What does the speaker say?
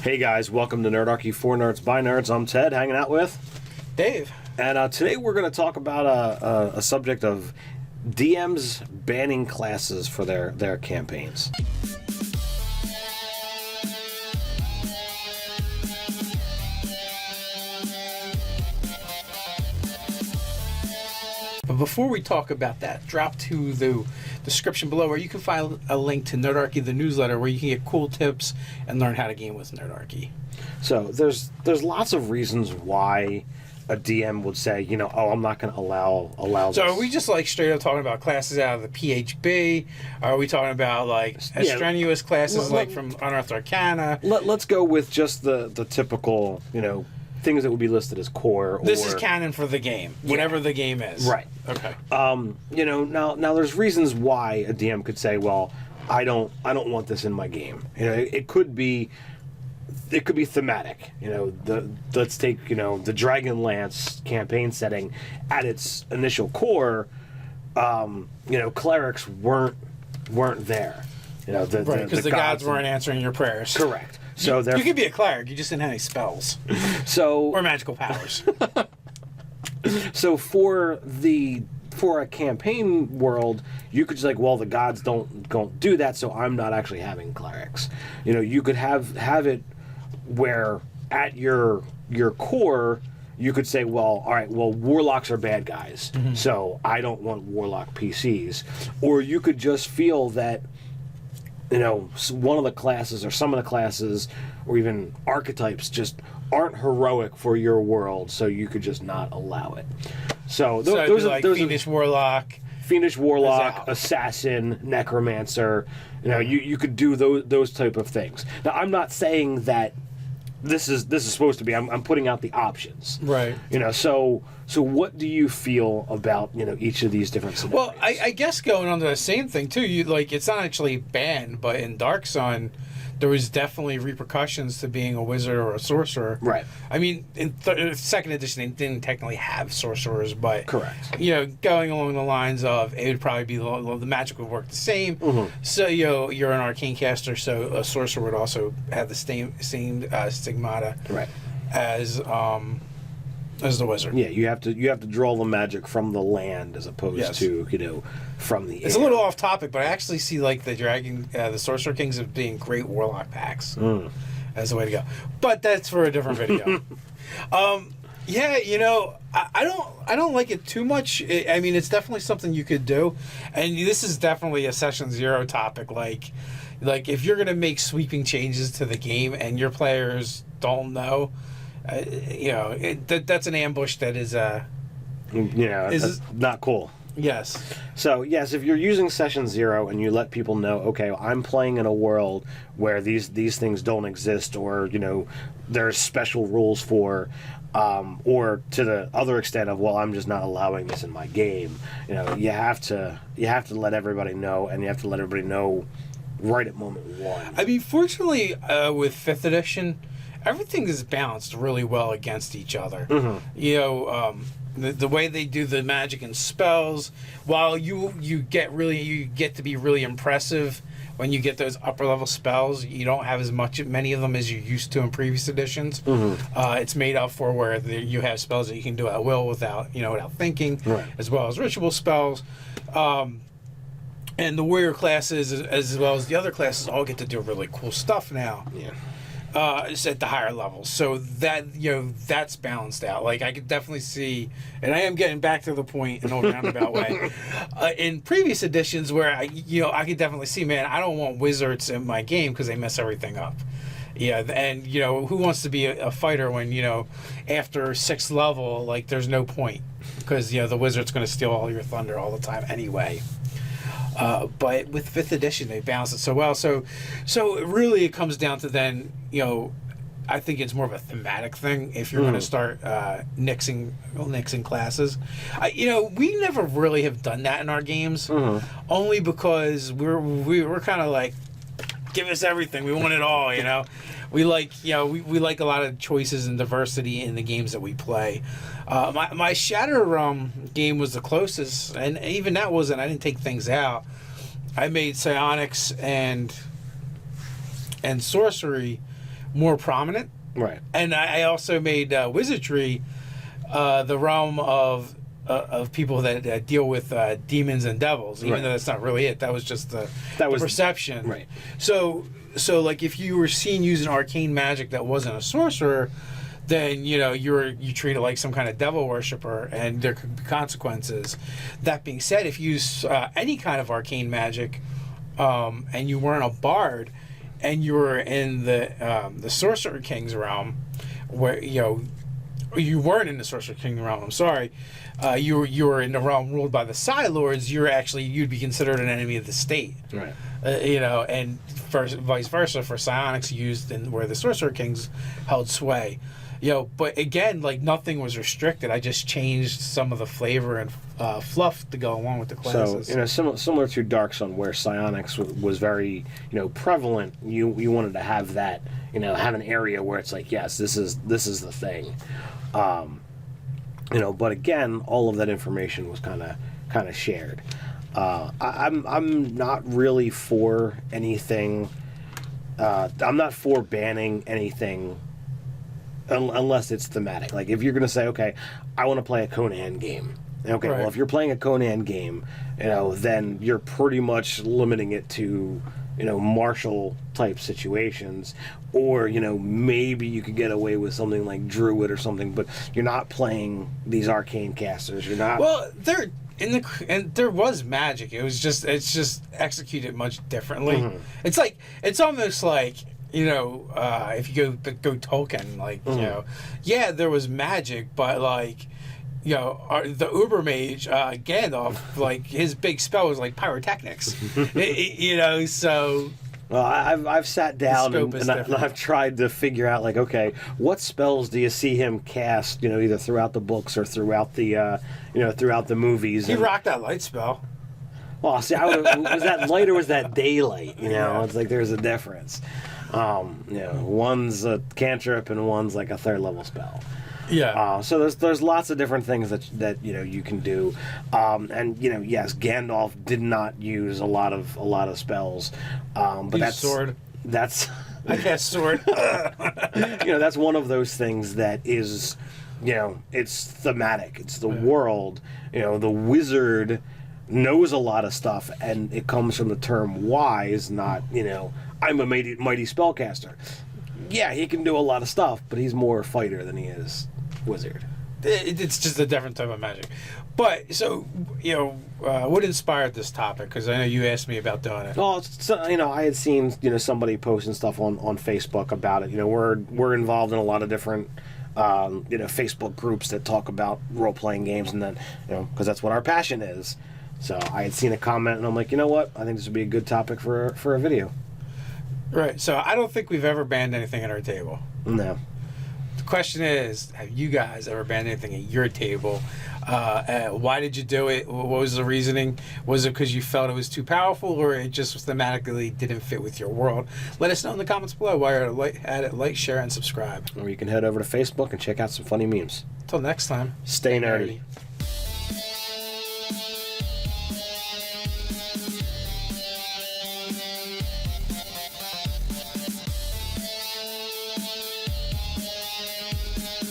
Hey guys, welcome to Nerdarchy for Nerds by Nerds. I'm Ted, hanging out with Dave. And today we're going to talk about a subject of DMs banning classes for their campaigns. But before we talk about that, drop to the description below where you can find a link to Nerdarchy, the newsletter, where you can get cool tips and learn how to game with Nerdarchy. So there's lots of reasons why a DM would say, oh, I'm not going to allow this. So are we just like straight up talking about classes out of the PHB? Are we talking about like strenuous classes like from Unearthed Arcana? Let's go with just the typical, things that would be listed as core. This is canon for the game, whatever the game is. Right. Okay. Now there's reasons why a DM could say, well, I don't want this in my game. It could be thematic. Let's take the Dragonlance campaign setting at its initial core. Clerics weren't there. Because the gods weren't answering your prayers. Correct. So you could be a cleric. You just didn't have any spells. Or magical powers. So for a campaign world, you could just the gods don't do that, so I'm not actually having clerics. You could have it where at your core you could say, well, all right, well, warlocks are bad guys, so I don't want warlock PCs. Or you could just feel that one of the classes or some of the classes or even archetypes just aren't heroic for your world, so you could just not allow it. So those are Fiendish Warlock, Assassin, Necromancer. You could do those type of things. Now, I'm not saying that this is supposed to be. I'm putting out the options. Right. So what do you feel about each of these different scenarios? Well, I guess going on to the same thing too. It's not actually banned, but in Dark Sun, there was definitely repercussions to being a wizard or a sorcerer. Right. I mean, in second edition, they didn't technically have sorcerers, but correct. Going along the lines of it would probably be the magic would work the same. Mm-hmm. So you're an arcane caster, so a sorcerer would also have the same stigmata. Right. As the wizard. Yeah, you have to draw the magic from the land as opposed to from the air. It's a little off topic, but I actually see the Sorcerer Kings as being great warlock packs as the way to go. But that's for a different video. I don't like it too much. It's definitely something you could do, and this is definitely a session 0 topic. Like if you're gonna make sweeping changes to the game and your players don't know. That's an ambush that is not cool. Yes. So yes, if you're using session 0 and you let people know, okay, I'm playing in a world where these things don't exist, or there's special rules for, or to the other extent of, well, I'm just not allowing this in my game. You have to let everybody know, and you have to let everybody know right at moment 1. Fortunately, with 5th edition, everything is balanced really well against each other. Mm-hmm. The way they do the magic and spells, while you get to be really impressive when you get those upper level spells, you don't have many of them as you used to in previous editions. Mm-hmm. It's made up for where you have spells that you can do at will without thinking, right, as well as ritual spells. And the warrior classes, as well as the other classes, all get to do really cool stuff now. Yeah. It's at the higher levels, so that that's balanced out. I could definitely see, and I am getting back to the point in a roundabout way. In previous editions, where I could definitely see, man, I don't want wizards in my game because they mess everything up. Yeah, and who wants to be a fighter when after 6th level, there's no point because the wizard's going to steal all your thunder all the time anyway. But with 5th edition, they balance it so well. So really, it comes down to then, I think it's more of a thematic thing. If you're going to start nixing classes, we never really have done that in our games, only because we're kind of like, give us everything. We want it all. We like we like a lot of choices and diversity in the games that we play. My Shatter game was the closest, and even that wasn't. I didn't take things out. I made psionics and sorcery more prominent. Right. And I also made wizardry the realm of people that deal with demons and devils, even Right. though that's not really it. That was just the was perception. right. So like if you were seen using arcane magic that wasn't a sorcerer, then you treat it like some kind of devil worshiper, and there could be consequences. That being said, if you use any kind of arcane magic, and you weren't a bard, and you were in the Sorcerer King's realm, where you weren't in the Sorcerer King realm. I'm sorry, you were in the realm ruled by the Psi Lords. You'd be considered an enemy of the state. Right. And vice versa for psionics used in where the Sorcerer Kings held sway. But again, like nothing was restricted. I just changed some of the flavor and fluff to go along with the classes. So, similar to Dark Sun, where psionics was very, prevalent. You wanted to have that, have an area where it's like, yes, this is the thing. But again, all of that information was kind of shared. I'm not really for anything. I'm not for banning anything. Unless it's thematic. Like, if you're going to say, okay, I want to play a Conan game. Okay, Right. well, if you're playing a Conan game, then you're pretty much limiting it to, martial type situations. Or, maybe you could get away with something like Druid or something, but you're not playing these arcane casters. You're not... Well, there was magic. It's just executed much differently. Mm-hmm. It's almost like... if you go Tolkien, like, yeah, there was magic, but like, the Uber mage, Gandalf, like his big spell was like pyrotechnics, so. Well, I've sat down and different. I've tried to figure out, like, okay, what spells do you see him cast, either throughout the books or throughout the, throughout the movies. He rocked that light spell. Well, see, was that light or was that daylight? Yeah. It's like there's a difference. One's a cantrip and one's like a third level spell. Yeah. So there's lots of different things that you can do, and yes, Gandalf did not use a lot of spells, but Use that's sword. That's I cast sword. that's one of those things that is, it's thematic. It's the world. The wizard knows a lot of stuff, and it comes from the term wise, not I'm a mighty spellcaster. Yeah, he can do a lot of stuff, but he's more fighter than he is wizard. It's just a different type of magic. But so what inspired this topic? Because I know you asked me about doing it. Well, I had seen somebody posting stuff on Facebook about it. We're involved in a lot of different Facebook groups that talk about role playing games, and then because that's what our passion is. So I had seen a comment, and I'm like, you know what? I think this would be a good topic for a video. Right. So I don't think we've ever banned anything at our table. No. The question is, have you guys ever banned anything at your table? Why did you do it? What was the reasoning? Was it because you felt it was too powerful, or it just thematically didn't fit with your world? Let us know in the comments below. While you're at it, like, share, and subscribe. Or you can head over to Facebook and check out some funny memes. Until next time, Stay nerdy.